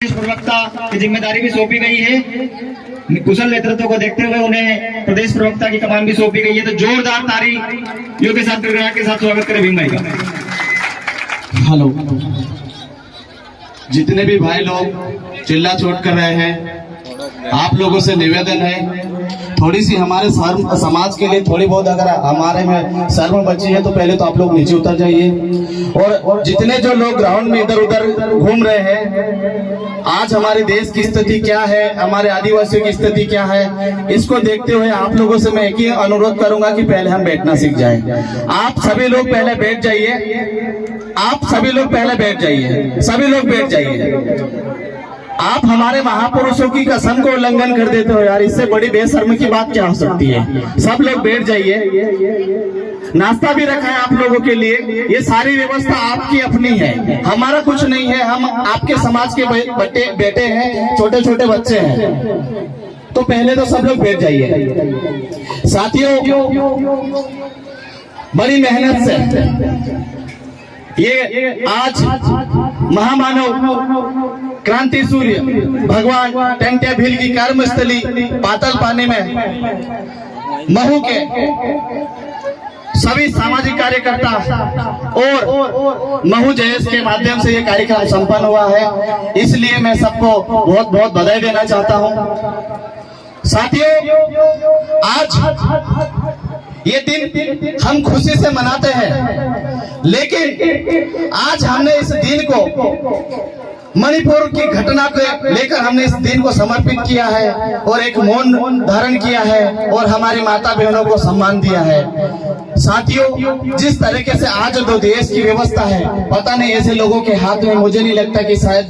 प्रवक्ता की जिम्मेदारी भी सौंपी गई है। कुशल नेतृत्व को देखते हुए उन्हें प्रदेश प्रवक्ता की कमान भी सौंपी गई है। तो जोरदार तालियों के साथ स्वागत करें भीम भाई का। हेलो, जितने भी भाई लोग चिल्ला चोट कर रहे हैं, आप लोगों से निवेदन है, थोड़ी सी हमारे समाज के लिए थोड़ी बहुत अगर हमारे में शर्म बची है तो पहले तो आप लोग नीचे उतर जाइए। और जितने जो लोग ग्राउंड में इधर उधर घूम रहे हैं, आज हमारे देश की स्थिति क्या है, हमारे आदिवासियों की स्थिति क्या है, इसको देखते हुए आप लोगों से मैं एक ही अनुरोध करूंगा कि पहले हम बैठना सीख जाएं। आप सभी लोग पहले बैठ जाइए, आप सभी लोग पहले बैठ जाइए, सभी लोग बैठ जाइए। आप हमारे महापुरुषों की कसम को उल्लंघन कर देते हो यार, इससे बड़ी बेशर्म की बात क्या हो सकती है। सब लोग बैठ जाइए। नाश्ता भी रखा है आप लोगों के लिए, ये सारी व्यवस्था आपकी अपनी है, हमारा कुछ नहीं है। हम आपके समाज के बेटे हैं, छोटे छोटे बच्चे हैं। तो पहले तो सब लोग बैठ जाइए। साथियों, बड़ी मेहनत से ये आज महामानव क्रांति सूर्य भगवान टंट्या भील की कर्मस्थली पाताल पानी में महू के सभी सामाजिक कार्यकर्ता और महू जयेश के माध्यम से ये कार्यक्रम संपन्न हुआ है, इसलिए मैं सबको बहुत बहुत बधाई देना चाहता हूं। साथियों, आज ये दिन हम खुशी से मनाते हैं, लेकिन आज हमने इस दिन को मणिपुर की घटना को लेकर हमने इस दिन को समर्पित किया है और एक मौन धारण किया है और हमारी माता बहनों को सम्मान दिया है। साथियों, जिस तरीके से आज दो देश की व्यवस्था है, पता नहीं ऐसे लोगों के हाथ में, मुझे नहीं लगता कि शायद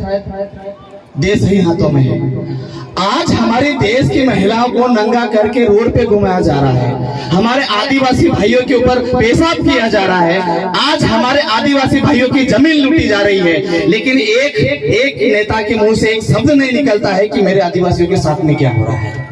देश ही हाथों में है। आज हमारे देश की महिलाओं को नंगा करके रोड पे घुमाया जा रहा है, हमारे आदिवासी भाइयों के ऊपर पेशाब किया जा रहा है, आज हमारे आदिवासी भाइयों की जमीन लूटी जा रही है, लेकिन एक नेता के मुंह से एक शब्द नहीं निकलता है कि मेरे आदिवासियों के साथ में क्या हो रहा है।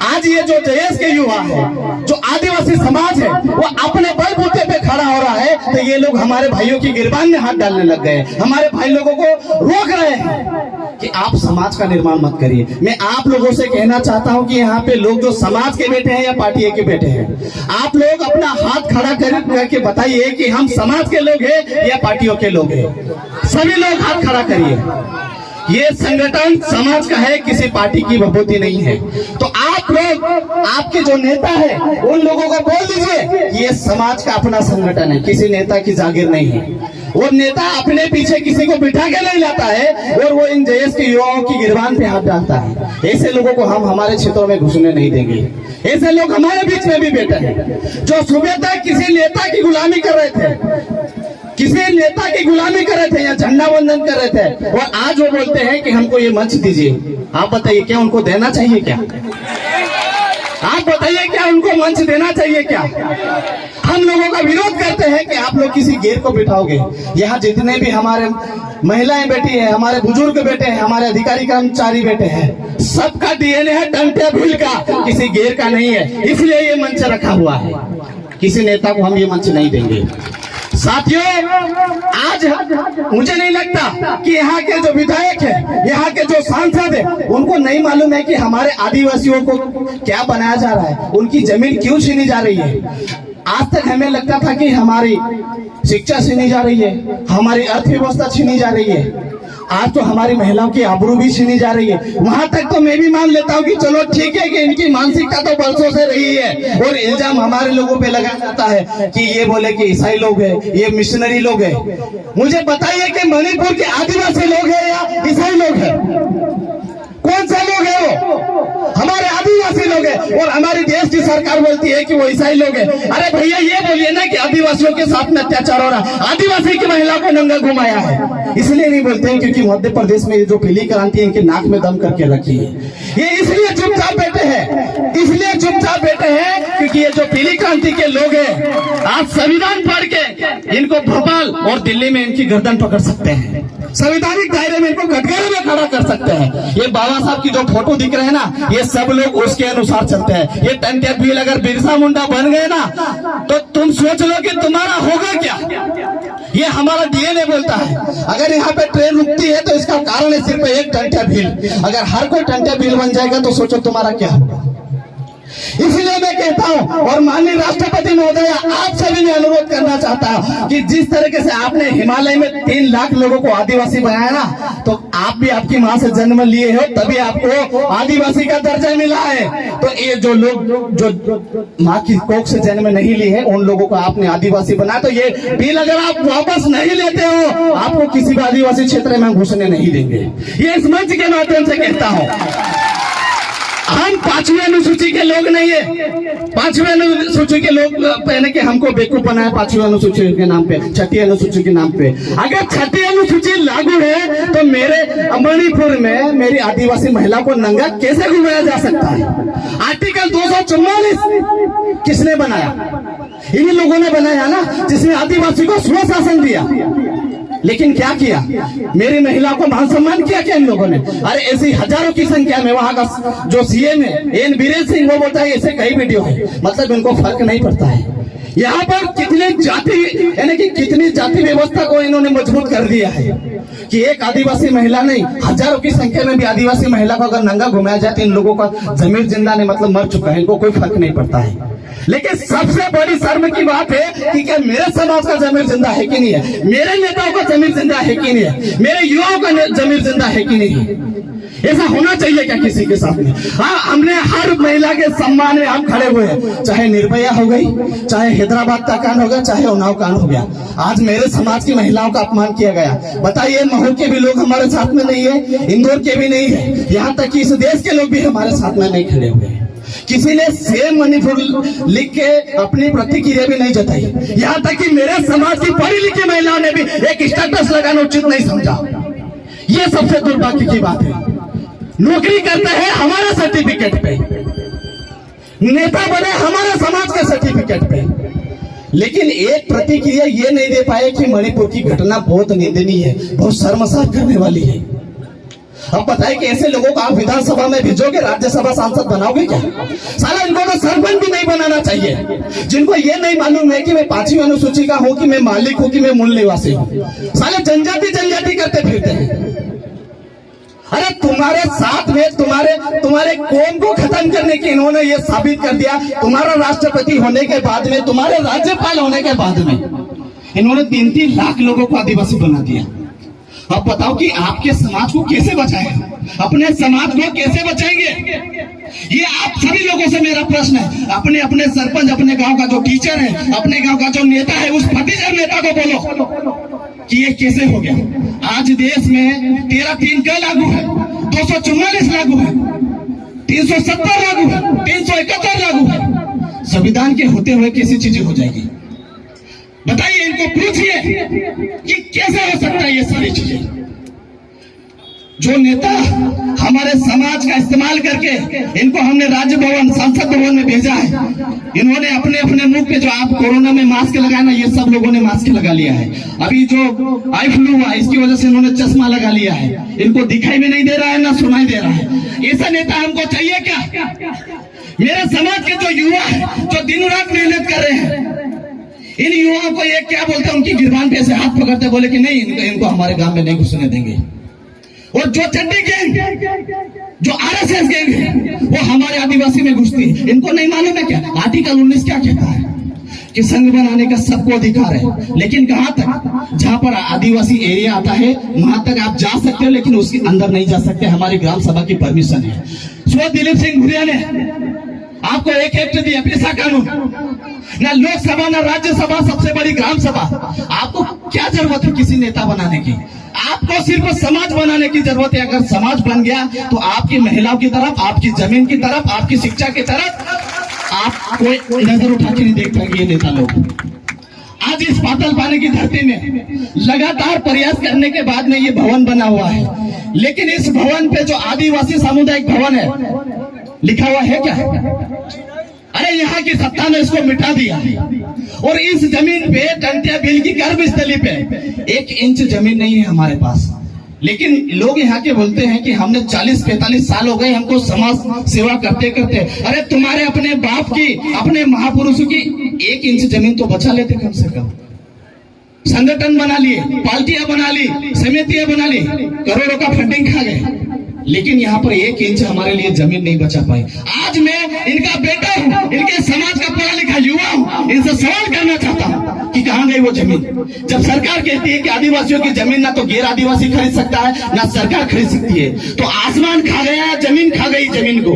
आज ये जो देश के युवा है, जो आदिवासी समाज है, वो अपने बलबूते पे खड़ा हो रहा है, तो ये लोग हमारे भाइयों की गिरबान में हाथ डालने लग गए, हमारे भाई लोगों को रोक रहे हैं कि आप समाज का निर्माण मत करिए। मैं आप लोगों से कहना चाहता हूं कि यहाँ पे लोग जो समाज के बेटे हैं या पार्टी के बेटे हैं, आप लोग अपना हाथ खड़ा करके बताइए कि हम समाज के लोग हैं या पार्टियों के लोग हैं। सभी लोग हाथ खड़ा करिए। ये संगठन समाज का है, किसी पार्टी की विभूति नहीं है। तो आप लोग, आपके जो नेता है, उन लोगों को बोल दीजिए कि ये समाज का अपना संगठन है, किसी नेता की जागीर नहीं है। वो नेता अपने पीछे किसी को बिठा के नहीं लाता है और वो इन देश के युवाओं की गिरबान पे हाथ डालता है। ऐसे लोगों को हम हमारे क्षेत्रों में घुसने नहीं देंगे। ऐसे लोग हमारे बीच में भी बैठे हैं जो सुबह तक किसी नेता की गुलामी कर रहे थे, किसी नेता की गुलामी कर रहे थे या झंडा वंदन कर रहे थे, और आज वो बोलते हैं कि हमको ये मंच दीजिए। आप बताइए, क्या उनको देना चाहिए? क्या आप बताइए, क्या उनको मंच देना चाहिए? क्या हम लोगों का विरोध करते हैं कि आप लोग किसी गेर को बिठाओगे? यहाँ जितने भी हमारे महिलाएं बैठी है, हमारे बुजुर्ग बैठे हैं, हमारे अधिकारी कर्मचारी बैठे हैं, सबका डीएनए है टंट्या भील का, किसी गेर का नहीं है। इसलिए ये मंच रखा हुआ है, किसी नेता को हम ये मंच नहीं देंगे। साथियों, आज मुझे नहीं लगता कि यहाँ के जो विधायक है, यहाँ के जो सांसद है, उनको नहीं मालूम है कि हमारे आदिवासियों को क्या बनाया जा रहा है, उनकी जमीन क्यों छीनी जा रही है। आज तक हमें लगता था कि हमारी शिक्षा छीनी जा रही है, हमारी अर्थव्यवस्था छीनी जा रही है, आज तो हमारी महिलाओं की आबरू भी छीनी जा रही है। वहां तक तो मैं भी मान लेता हूँ कि चलो ठीक है कि इनकी मानसिकता तो बरसों से रही है, और इल्जाम हमारे लोगों पे लगाया जाता है कि ये बोले कि ईसाई लोग हैं, ये मिशनरी लोग हैं। मुझे बताइए कि मणिपुर के आदिवासी लोग हैं या ईसाई लोग हैं? कौन सा लोग है वो? हमारे आदिवासी लोग हैं, और हमारी देश की सरकार बोलती है कि वो ईसाई लोग हैं। अरे भैया, ये बोलिए ना कि आदिवासियों के साथ में अत्याचार हो रहा है, आदिवासी की महिला को नंगा घुमाया है। इसलिए नहीं बोलते हैं क्योंकि मध्य प्रदेश में ये जो पीली क्रांति इनके नाक में दम करके रखी है, ये इसलिए चुपचाप बैठे हैं, इसलिए चुपचाप बैठे हैं क्योंकि ये जो पीली क्रांति के लोग हैं, आज संविधान पढ़ के इनको भोपाल और दिल्ली में इनकी गर्दन पकड़ सकते हैं, संवैधानिक दायरे में इनको कटघरे में खड़ा कर सकते हैं। ये बाबा साहब की जो फोटो दिख रहे हैं ना, ये सब लोग उसके अनुसार चलते हैं। ये टंट्या भील अगर बिरसा मुंडा बन गए ना, तो तुम सोच लो कि तुम्हारा होगा क्या। ये हमारा डीएनए बोलता है। अगर यहाँ पे ट्रेन रुकती है तो इसका कारण है सिर्फ एक टंट्या भील। अगर हर कोई टंट्या भील बन जाएगा तो सोचो तुम्हारा क्या होगा। इसलिए मैं कहता हूं और माननीय राष्ट्रपति महोदय आप सभी ने अनुरोध करना चाहता हूं कि जिस तरीके से आपने हिमालय में 3 लाख लोगों को आदिवासी बनाया ना, तो आप भी आपकी मां से जन्म लिए हो तभी आपको आदिवासी का दर्जा मिला है। तो ये जो लोग जो माँ की कोख से जन्म नहीं लिए हैं उन लोगों को आपने आदिवासी बनाया, तो ये बिल अगर आप वापस नहीं लेते हो आपको किसी भी आदिवासी क्षेत्र में घुसने नहीं देंगे। ये इस मंच के माध्यम से कहता हूं। हम 5वीं अनुसूची के लोग नहीं है। 5वीं अनुसूची के लोग पहले के हमको बेवकूफ बनाया 5वीं अनुसूची के नाम पे, 6ठी अनुसूची के नाम पे। अगर 6ठी अनुसूची लागू है तो मेरे मणिपुर में मेरी आदिवासी महिला को नंगा कैसे घुमाया जा सकता है? आर्टिकल 244 किसने बनाया? इन्हीं लोगों ने बनाया ना, जिसने आदिवासी को स्वशासन दिया। लेकिन क्या किया? मेरी महिला को मान सम्मान किया क्या इन लोगों ने? अरे ऐसी हजारों की संख्या में वहां का जो सीएम है एन बीरेन सिंह वो बोलता है ऐसे कई वीडियो है, मतलब इनको फर्क नहीं पड़ता है। यहाँ पर कितने जाति यानी कि कितनी जाति व्यवस्था को इन्होंने मजबूत कर दिया है कि एक आदिवासी महिला नहीं हजारों की संख्या में भी आदिवासी महिला को अगर नंगा घुमाया जाए तो इन लोगों का जमीर जिंदा नहीं, मतलब मर चुका है, इनको कोई फर्क नहीं पड़ता है। लेकिन सबसे बड़ी शर्म की बात है कि क्या मेरे समाज का जमीर जिंदा है कि नहीं है, मेरे नेताओं का जमीर जिंदा है कि नहीं है, मेरे युवाओं का जमीर जिंदा है कि नहीं है? ऐसा होना चाहिए क्या किसी के साथ में? हाँ, हमने हर महिला के सम्मान में हम खड़े हुए हैं, चाहे निर्भया हो गई, चाहे हैदराबाद का कांड हो गया, चाहे उन्नाव कांड हो गया। आज मेरे समाज की महिलाओं का अपमान किया गया। बताइए, महू के भी लोग हमारे साथ में नहीं है, इंदौर के भी नहीं है, यहाँ तक कि इस देश के लोग भी हमारे साथ में नहीं खड़े हुए हैं। किसी ने सेम मणिपुर लिख के अपनी प्रतिक्रिया भी नहीं जताई। यहाँ तक कि मेरे समाज की पढ़ी लिखी महिलाओं ने भी एक स्टेटस लगाना उचित नहीं समझा। ये सबसे दुर्भाग्य की बात है। नौकरी करते हैं हमारे सर्टिफिकेट पे, नेता बने हमारे समाज के सर्टिफिकेट पे, लेकिन एक प्रतिक्रिया ये नहीं दे पाए कि मणिपुर की घटना बहुत निंदनीय है, बहुत शर्मसार करने वाली है। अब बताए कि ऐसे लोगों को आप विधानसभा में भेजोगे, राज्यसभा सांसद बनाओगे क्या? साला इनको तो सरपंच भी नहीं बनाना चाहिए, जिनको ये नहीं मालूम है कि मैं 5वीं अनुसूची का हूँ, कि मैं मालिक हूँ, कि मैं मूल निवासी हूँ। साले जनजाति करते फिरते हैं। अरे तुम्हारे साथ में तुम्हारे कौम को खत्म करने की इन्होंने ये साबित कर दिया। तुम्हारा राष्ट्रपति होने के बाद में, तुम्हारे राज्यपाल होने के बाद में इन्होंने 3-3 लाख लोगों को आदिवासी बना दिया। अब बताओ कि आपके समाज को कैसे बचाएंगे, अपने समाज को कैसे बचाएंगे? ये आप सभी लोगों से मेरा प्रश्न है। अपने अपने सरपंच, अपने गांव का जो टीचर है, अपने गांव का जो नेता है, उस फटीचर नेता को बोलो कि ये कैसे हो गया। आज देश में 13(3) का लागू है, 244 लागू है, 370 लागू है, 371 लागू है। संविधान के होते हुए कैसी चीजें हो जाएगी? बताइए, इनको पूछिए कि कैसे हो सकता है ये सारी चीजें। जो नेता हमारे समाज का इस्तेमाल करके इनको हमने राज्य भवन, संसद भवन में भेजा है, इन्होंने अपने अपने मुंह पे जो आप कोरोना में मास्क लगाया ना, ये सब लोगों ने मास्क लगा लिया है। अभी जो आई फ्लू हुआ इसकी वजह से इन्होंने चश्मा लगा लिया है, इनको दिखाई भी नहीं दे रहा है ना सुनाई दे रहा है। ऐसा नेता हमको चाहिए क्या? मेरे समाज के जो युवा है, जो दिन रात मेहनत कर रहे हैं, इन युवाओं को ये क्या बोलते हैं, उनकी गिरबान पे से हाथ पकड़ते बोले कि नहीं, इनको हमारे गांव में नहीं घुसने देंगे। और जो चड्डी गैंग, जो आरएसएस गैंग है, वो हमारे आदिवासी में घुसती है। इनको नहीं मालूम है क्या आर्टिकल 19 क्या कहता है कि संघ बनाने का सबको अधिकार है, लेकिन कहां तक? जहां पर आदिवासी एरिया आता है वहां तक आप जा सकते हो, लेकिन उसके अंदर नहीं जा सकते। हमारी ग्राम सभा की परमिशन है। सो दिलीप सिंह भुरिया ने आपको एक एक्ट दिया, पेशा कानून, ना लोकसभा ना राज्यसभा, सबसे बड़ी ग्राम सभा। आपको क्या जरूरत है किसी नेता बनाने की? आपको सिर्फ समाज बनाने की जरूरत है। अगर समाज बन गया तो आपकी महिलाओं की तरफ, आपकी जमीन की तरफ, आपकी शिक्षा की तरफ आप कोई नजर उठा के नहीं देख पाएंगे ये नेता लोग। आज इस पाताल पानी की धरती में लगातार प्रयास करने के बाद में ये भवन बना हुआ है, लेकिन इस भवन पे जो आदिवासी सामुदायिक भवन है लिखा हुआ है क्या? अरे यहाँ की सत्ता ने इसको मिटा दिया। और इस जमीन पे टंट्या भील की गर्भस्थली पे 1 इंच जमीन नहीं है हमारे पास। लेकिन लोग यहाँ के बोलते हैं कि हमने 40-45 साल हो गए हमको समाज सेवा करते करते। अरे तुम्हारे अपने बाप की, अपने महापुरुषों की 1 इंच जमीन तो बचा लेते कम से कम। संगठन बना लिए, पार्टियां बना ली, समितियां बना ली, करोड़ों का फंडिंग खा गए, लेकिन यहाँ पर 1 इंच हमारे लिए जमीन नहीं बचा पाई। आज मैं इनका बेटा हूँ, इनके समाज का पढ़ा लिखा युवा हूँ, इनसे सवाल करना चाहता हूँ कि कहाँ गई वो जमीन। जब सरकार कहती है कि आदिवासियों की जमीन ना तो गैर आदिवासी खरीद सकता है ना सरकार खरीद सकती है, तो आसमान खा गया, जमीन खा गई जमीन को।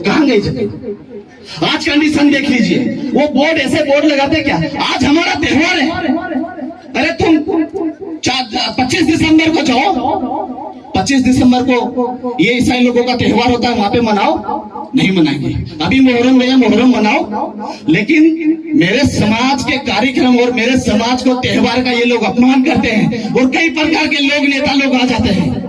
कहाँ गई जमीन? आज कंडीशन देख लीजिए, वो बोर्ड ऐसे बोर्ड लगाते क्या, आज हमारा त्योहार है, अरे तुम 25 दिसंबर को जाओ, 25 दिसंबर को ये ईसाई लोगों का त्योहार होता है, वहां पे मनाओ, नहीं मनाएंगे। अभी मुहर्रम में मुहर्रम मनाओ, लेकिन मेरे समाज के कार्यक्रम और मेरे समाज को त्योहार का ये लोग अपमान करते हैं और कई प्रकार के लोग नेता लोग आ जाते हैं।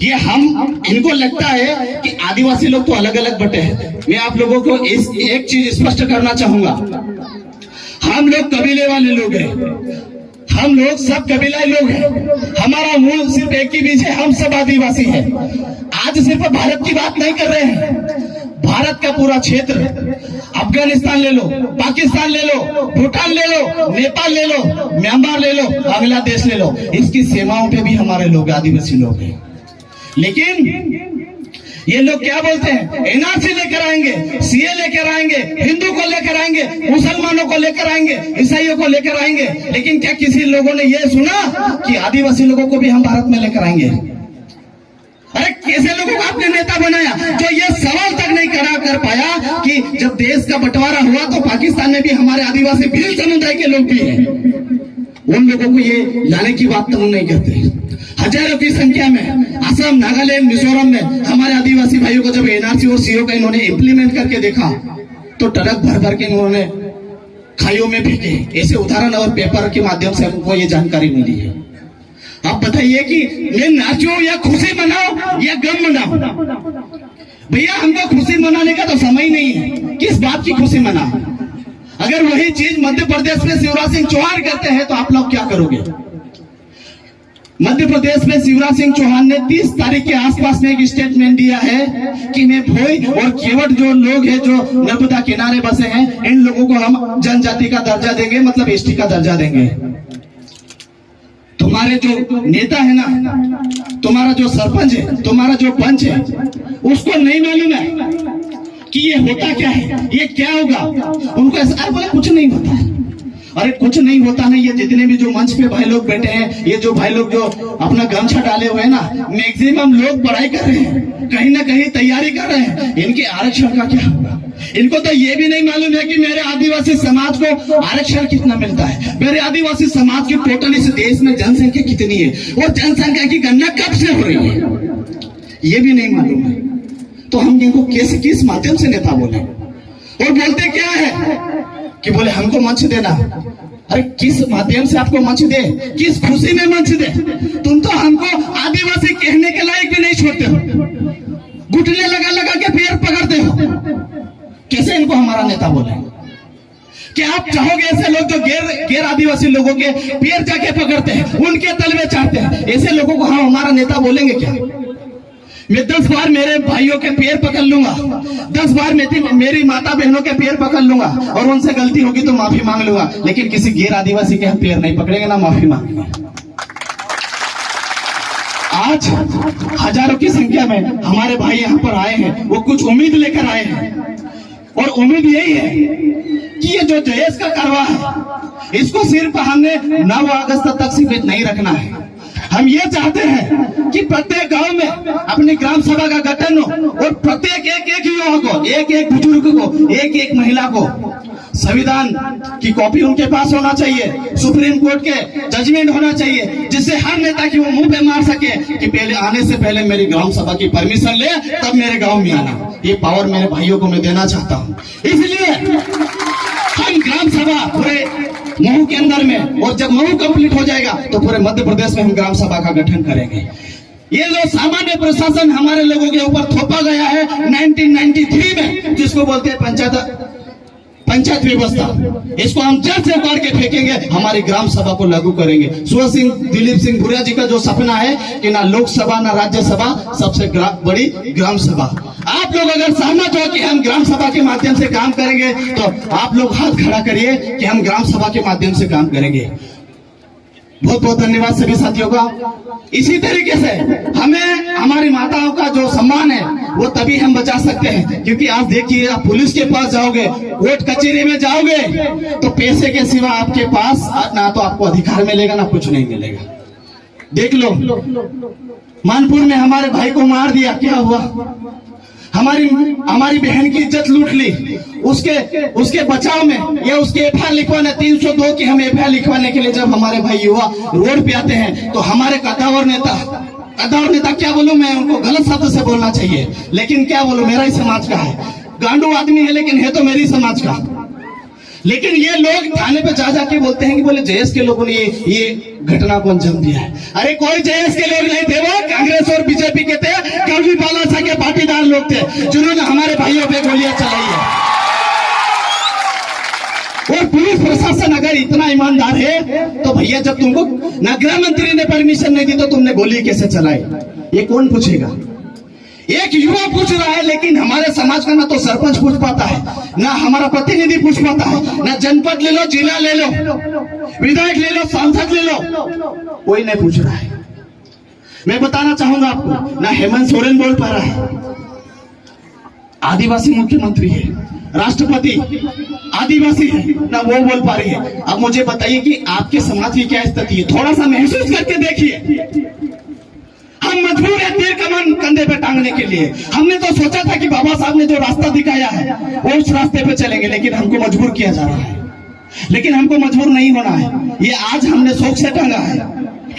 ये हम इनको लगता है कि आदिवासी लोग तो अलग अलग बटे हैं। मैं आप लोगों को इस एक चीज स्पष्ट करना चाहूंगा, हम लोग कबीले वाले लोग हैं, हम लोग सब कबीलाई लोग हैं, हमारा मूल सिर्फ एक ही बीज है, हम सब आदिवासी हैं। आज सिर्फ भारत की बात नहीं कर रहे हैं, भारत का पूरा क्षेत्र, अफगानिस्तान ले लो, पाकिस्तान ले लो, भूटान ले लो, नेपाल ले लो, म्यांमार ले लो, बांग्लादेश ले लो, इसकी सीमाओं पे भी हमारे लोग आदिवासी लोग हैं। लेकिन ये लोग क्या बोलते हैं, एनआरसी लेकर आएंगे, सीए लेकर आएंगे, हिंदू को लेकर आएंगे, मुसलमानों को लेकर आएंगे, ईसाइयों को लेकर आएंगे, लेकिन क्या किसी लोगों ने ये सुना कि आदिवासी लोगों को भी हम भारत में लेकर आएंगे? अरे कैसे लोगों को आपने नेता बनाया जो ये सवाल तक नहीं खड़ा कर पाया कि जब देश का बंटवारा हुआ तो पाकिस्तान में भी हमारे आदिवासी भील समुदाय के लोग भी हैं, उन लोगों को ये लाने की बात तो नहीं करते। हजारों की संख्या में असम, नागालैंड, मिजोरम में हमारे आदिवासी भाइयों को जब एनआरसी और सीओ का इन्होंने इम्प्लीमेंट करके देखा तो ट्रक भर भर के इन्होंने खाइयों में फेंके। ऐसे उदाहरण और पेपर के माध्यम से हमको ये जानकारी मिली है। आप बताइए कि मैं नाचूं या खुशी मनाओ या गम मनाओ? भैया हमको खुशी मनाने का तो समय नहीं है, किस बात की खुशी मनाओ? अगर वही चीज मध्य प्रदेश में शिवराज सिंह चौहान करते हैं तो आप लोग क्या करोगे? मध्य प्रदेश में शिवराज सिंह चौहान ने 30 तारीख के आसपास में एक स्टेटमेंट दिया है कि मैं भोई और केवट जो लोग हैं जो नर्मदा किनारे बसे हैं, इन लोगों को हम जनजाति का दर्जा देंगे, मतलब एसटी का दर्जा देंगे। तुम्हारे जो नेता है ना, तुम्हारा जो सरपंच है, तुम्हारा जो पंच है, उसको नहीं मालूम है कि ये होता क्या है, ये क्या होगा? उनको ऐसा बोला कुछ नहीं होता है। अरे कुछ नहीं होता नहीं, ये जितने भी जो मंच पे भाई लोग बैठे हैं, ये जो भाई लोग जो अपना गमछा डाले हुए हैं ना, मैक्सिमम लोग पढ़ाई कर रहे हैं, कहीं ना कहीं तैयारी कर रहे हैं। इनके आरक्षण का क्या होगा? इनको तो ये भी नहीं मालूम है कि मेरे आदिवासी समाज को आरक्षण कितना मिलता है, मेरे आदिवासी समाज की टोटल इस देश में जनसंख्या कितनी है और जनसंख्या की गणना कब से हो रही है, ये भी नहीं मालूम है। तो हम इनको किस माध्यम से नेता बोले? और बोलते क्या है कि बोले हमको मंच देना। अरे किस माध्यम से आपको मंच दे, किस खुशी में मंच दे? तुम तो हमको आदिवासी कहने के लायक भी नहीं छोड़ते हो, घुटने लगा लगा के पैर पकड़ते हो। कैसे इनको हमारा नेता बोले? क्या आप चाहोगे ऐसे लोग जो गैर आदिवासी लोगों के पैर जाके पकड़ते हैं, उनके तलवे चाहते हैं, ऐसे लोगों को हम हमारा नेता बोलेंगे क्या? मैं 10 बार मेरे भाइयों के पैर पकड़ लूंगा, 10 बार मेरी माता बहनों के पैर पकड़ लूंगा और उनसे गलती होगी तो माफी मांग लूंगा, लेकिन किसी गैर आदिवासी के हम पैर नहीं पकड़ेंगे ना माफी मांगेंगे। आज हजारों की संख्या में हमारे भाई यहाँ पर आए हैं, वो कुछ उम्मीद लेकर आए हैं और उम्मीद यही है कि ये जो दहेज का कारवा है, इसको सिर्फ हमने 9 अगस्त तक सीमित नहीं रखना है। हम ये चाहते हैं कि प्रत्येक गांव में अपनी ग्राम सभा का गठन हो और प्रत्येक एक युवा को, एक बुजुर्ग को, एक महिला को संविधान की कॉपी उनके पास होना चाहिए, सुप्रीम कोर्ट के जजमेंट होना चाहिए, जिससे हर नेता की वो मुंह पे मार सके कि पहले आने से पहले मेरी ग्राम सभा की परमिशन ले, तब मेरे गांव में आना। ये पावर मेरे भाइयों को मैं देना चाहता हूँ। इसलिए हम ग्राम सभा पूरे महू के अंदर में, और जब महू कंप्लीट हो जाएगा तो पूरे मध्य प्रदेश में हम ग्राम सभा का गठन करेंगे। ये जो सामान्य प्रशासन हमारे लोगों के ऊपर थोपा गया है 1993 में, जिसको बोलते हैं पंचायत व्यवस्था, इसको हम जड़ से उखाड़ के फेंकेंगे, हमारी ग्राम सभा को लागू करेंगे। सुभाष सिंह, दिलीप सिंह भुरिया जी का जो सपना है कि ना लोकसभा ना राज्यसभा, सबसे बड़ी ग्राम सभा। आप लोग अगर सहमत हो कि हम ग्राम सभा के माध्यम से काम करेंगे तो आप लोग हाथ खड़ा करिए कि हम ग्राम सभा के माध्यम से काम करेंगे। बहुत बहुत धन्यवाद सभी साथियों का। इसी तरीके से हमें हमारी माताओं का जो सम्मान है वो तभी हम बचा सकते हैं, क्योंकि आप देखिए, आप पुलिस के पास जाओगे, कोर्ट कचहरी में जाओगे, तो पैसे के सिवा आपके पास ना तो आपको अधिकार मिलेगा ना कुछ नहीं मिलेगा। देख लो, मानपुर में हमारे भाई को मार दिया, क्या हुआ? हमारी बहन की इज्जत लूट ली। उसके बचाव में या उसके एफआईआर लिखवाने 302 की हम एफआईआर लिखवाने के लिए जब हमारे भाई युवा रोड पे आते हैं, तो हमारे कद्दावर नेता क्या बोलूं मैं, उनको गलत शब्द से बोलना चाहिए, लेकिन क्या बोलूं, मेरा ही समाज का है, गांडू आदमी है लेकिन है तो मेरी समाज का। लेकिन ये लोग थाने पे जा जाके बोलते हैं कि बोले जेएस के लोगों ने ये घटना को अंजाम दिया है। अरे कोई जेएस के लोग नहीं थे, वो कांग्रेस और बीजेपी के थे, कभी बालासा के पाटीदार लोग थे जिन्होंने हमारे भाइयों पे गोलियां चलाई है। और पुलिस प्रशासन अगर इतना ईमानदार है तो भैया, जब तुमको ना गृह मंत्री ने परमिशन नहीं दी तो तुमने गोली कैसे चलाई? ये कौन पूछेगा? एक युवा पूछ रहा है, लेकिन हमारे समाज का ना तो सरपंच पूछ पाता है, ना हमारा प्रतिनिधि पूछ पाता है, ना जनपद ले लो, जिला ले लो, विधायक ले लो, सांसद ले लो, कोई नहीं पूछ रहा है। मैं बताना चाहूंगा आपको, ना हेमंत सोरेन बोल पा रहा है, आदिवासी मुख्यमंत्री है, राष्ट्रपति आदिवासी है, ना वो बोल पा रही है। अब मुझे बताइए कि आपके समाज की क्या स्थिति है? थोड़ा सा महसूस करके देखिए। हम मजबूर हैं तीर कमान कंधे पे टांगने के लिए। हमने तो सोचा था कि बाबा साहब ने जो रास्ता दिखाया है वो उस रास्ते पे चलेंगे, लेकिन हमको मजबूर किया जा रहा है। लेकिन हमको मजबूर नहीं होना है, ये आज हमने शौक से टांगा है,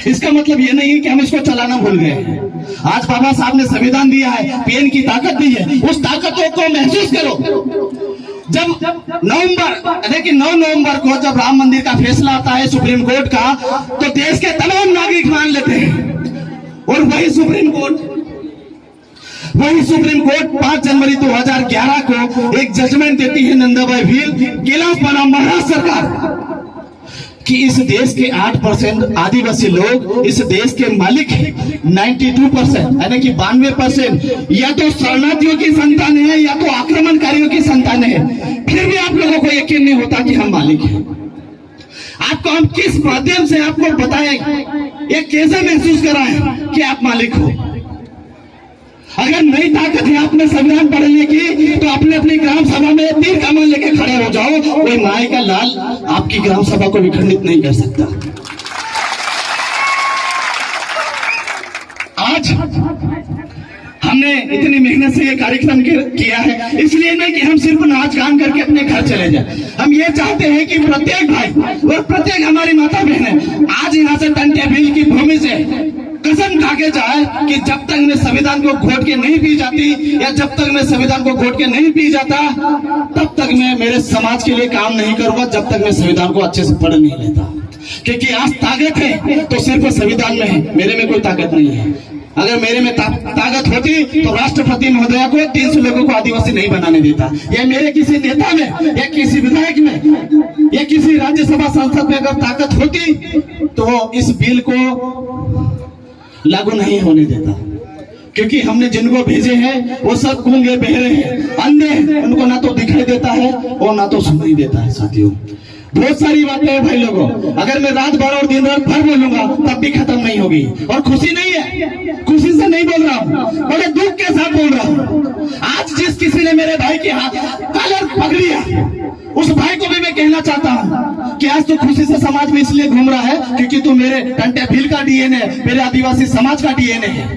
इसका मतलब ये नहीं है कि हम इसको चलाना भूल गए। आज बाबा साहब ने संविधान दिया है, पीएन की ताकत दी है, उस ताकतों को महसूस करो। जब 9 नवंबर को जब राम मंदिर का फैसला आता है सुप्रीम कोर्ट का, तो देश के तमाम नागरिक मान लेते हैं, और वही सुप्रीम कोर्ट 5 जनवरी 2011 को एक जजमेंट देती है नंदाबाई भील गिलाफ बना महाराष्ट्र सरकार कि इस देश के 8% आदिवासी लोग इस देश के मालिक हैं। 92% यानी कि 92% या तो शरणार्थियों की संतान है या तो आक्रमणकारियों की संतान है। फिर भी आप लोगों को यकीन नहीं होता कि हम मालिक हैं। आपको हम किस माध्यम से आपको बताएं, ये कैसे महसूस कराएं कि आप मालिक हो? अगर नई ताकत है आपने संविधान पढ़ने की, तो अपने अपनी ग्राम सभा में तीर कमान लेके खड़े हो जाओ, कोई माई का लाल आपकी ग्राम सभा को भी खंडित नहीं कर सकता। आज हमने इतनी मेहनत से ये कार्यक्रम किया है, इसलिए नहीं कि हम सिर्फ नाच गान करके अपने घर चले जाए। हम ये चाहते हैं कि प्रत्येक भाई और प्रत्येक हमारी माता बहनें आज यहाँ से टंटे भील की भूमि से कसम खा के जाए कि जब तक मैं संविधान को घोट के नहीं पी जाती, या जब तक मैं संविधान को घोट के नहीं पी जाता, तब तक मैं मेरे समाज के लिए काम नहीं करूंगा, जब तक मैं संविधान को अच्छे से पढ़ नहीं लेता। क्योंकि आज ताकत है तो सिर्फ संविधान में है, मेरे में कोई ताकत नहीं है। अगर मेरे में ताकत होती तो राष्ट्रपति महोदया को 300 लोगों को आदिवासी नहीं बनाने देता, या मेरे किसी नेता में या किसी विधायक में या किसी राज्यसभा सांसद में अगर ताकत होती तो वो इस बिल को लागू नहीं होने देता। क्योंकि हमने जिनको भेजे हैं वो सब गूंगे बहरे हैं, अंधे हैं, उनको ना तो दिखाई देता है और ना तो सुनाई देता है। साथियों, बहुत सारी बातें हैं भाई लोगों, अगर मैं रात भर और दिन रात भर बोलूंगा तब भी खत्म नहीं होगी। और खुशी नहीं है, खुशी से नहीं बोल रहा हूँ, बड़े दुख के साथ बोल रहा हूँ। आज जिस किसी ने मेरे भाई के हाथ कलर पकड़िया, उस भाई को भी मैं कहना चाहता हूँ कि आज तो खुशी से समाज में इसलिए घूम रहा है क्योंकि तू मेरे टंटे भील का डीएनए, मेरे आदिवासी समाज का डीएनए है।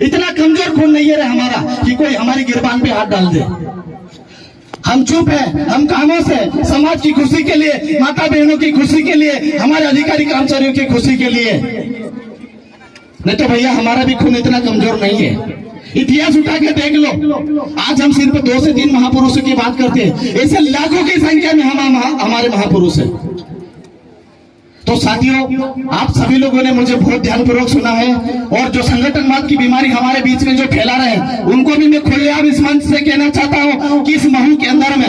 इतना कमजोर खून नहीं है हमारा कि कोई हमारी गिरबान पे हाथ डाल दे। हम चुप है, हम कामों से समाज की खुशी के लिए, माता बहनों की खुशी के लिए, हमारे अधिकारी कर्मचारियों की खुशी के लिए। नहीं तो भैया हमारा भी खून इतना कमजोर नहीं है। इतिहास उठा के देख लो, आज हम सिर्फ 2 से 3 महापुरुषों की बात करते हैं, ऐसे लाखों की संख्या में हमारे महापुरुष है। तो साथियों, आप सभी लोगों ने मुझे बहुत ध्यानपूर्वक सुना है, और जो संगठनवाद की बीमारी हमारे बीच में जो फैला रहे हैं उनको भी मैं खुलेआम इस मंच से कहना चाहता हूं कि इस महू के अंदर में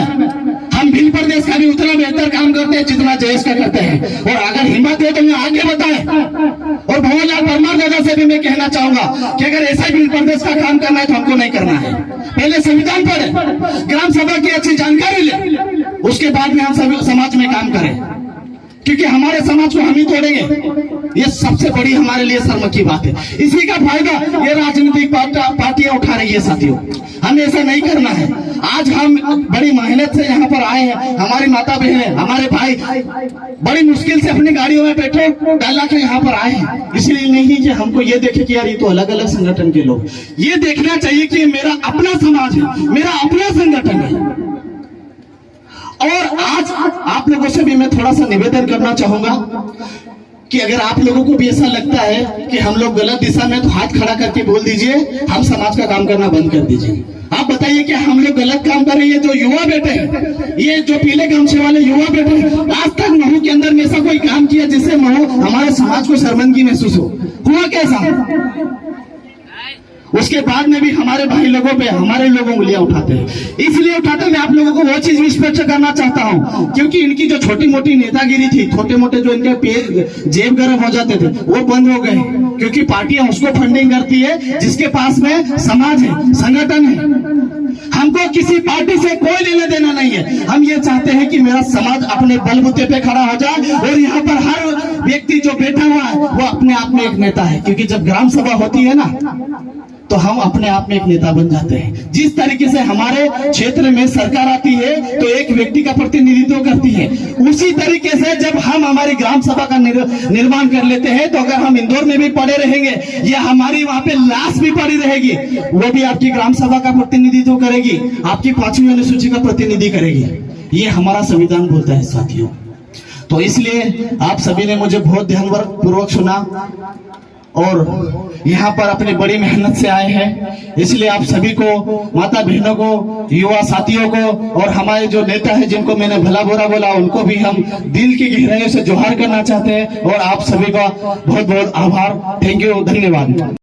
हम भील प्रदेश का भी उतना बेहतर काम करते हैं जितना जयेश का करते हैं। और अगर हिम्मत है तो मैं आगे बताएं। और भंवरलाल परमार दादा से भी मैं कहना चाहूंगा कि अगर ऐसा भील प्रदेश का काम करना है तो हमको नहीं करना है। पहले संविधान पढ़े, ग्राम सभा की अच्छी जानकारी ले, उसके बाद में हम समाज में काम करें। क्योंकि हमारे समाज को हम ही तोड़ेंगे। ये सबसे बड़ी हमारे लिए शर्म की बात है। इसी का फायदा ये राजनीतिक पार्टियां उठा रही है। साथियों, हमें ऐसा नहीं करना है। आज हम बड़ी मेहनत से यहाँ पर आए हैं, हमारी माता बहनें, हमारे भाई बड़ी मुश्किल से अपनी गाड़ियों में बैठे डाला के यहाँ पर आए हैं। इसलिए नहीं कि हमको ये देखे कि यार ये तो अलग अलग संगठन के लोग, ये देखना चाहिए कि मेरा अपना समाज है, मेरा अपना संगठन है। और आज आप लोगों से भी मैं थोड़ा सा निवेदन करना चाहूंगा कि अगर आप लोगों को भी ऐसा लगता है कि हम लोग गलत दिशा में, तो हाथ खड़ा करके बोल दीजिए, हम समाज का काम करना बंद कर दीजिए। आप बताइए कि हम लोग गलत काम कर रहे हैं। जो युवा बेटे हैं, ये जो पीले गमछे वाले युवा बेटे हैं, आज तक महू के अंदर में ऐसा कोई काम किया जिससे महू हमारे समाज को शर्मिंदगी महसूस हो? हुआ कैसा? उसके बाद में भी हमारे भाई लोगों पे हमारे लोग उंगलियां उठाते हैं। इसलिए उठाते हैं, मैं आप लोगों को वो चीज भी स्पष्ट करना चाहता हूं, क्योंकि इनकी जो छोटी मोटी नेतागिरी थी, छोटे मोटे जो इनके जेब गर्म हो जाते थे, वो बंद हो गए। क्योंकि पार्टियां उसको फंडिंग करती है जिसके पास में समाज है, संगठन है। हमको किसी पार्टी से कोई लेना देना नहीं है। हम ये चाहते हैं कि मेरा समाज अपने बलबूते पे खड़ा हो जाए और यहाँ पर हर व्यक्ति जो बैठा हुआ है वो अपने आप में एक नेता है। क्योंकि जब ग्राम सभा होती है ना, तो हम अपने आप में एक नेता बन जाते हैं। जिस तरीके से हमारे क्षेत्र में सरकार आती है तो एक व्यक्ति का प्रतिनिधित्व करती है, उसी तरीके से जब हम हमारी ग्राम सभा का निर्माण कर लेते हैं, तो अगर हम इंदौर में भी पड़े रहेंगे या हमारी वहां पे लाश भी पड़ी रहेगी, वो भी आपकी ग्राम सभा का प्रतिनिधित्व करेगी, आपकी 5वीं अनुसूची का प्रतिनिधि करेगी। ये हमारा संविधान बोलता है साथियों। तो इसलिए आप सभी ने मुझे बहुत ध्यानपूर्वक सुना और यहाँ पर अपनी बड़ी मेहनत से आए हैं। इसलिए आप सभी को, माता बहनों को, युवा साथियों को और हमारे जो नेता है जिनको मैंने भला बुरा बोला, उनको भी हम दिल की गहराइयों से जोहार करना चाहते हैं। और आप सभी का बहुत बहुत आभार। थैंक यू, धन्यवाद।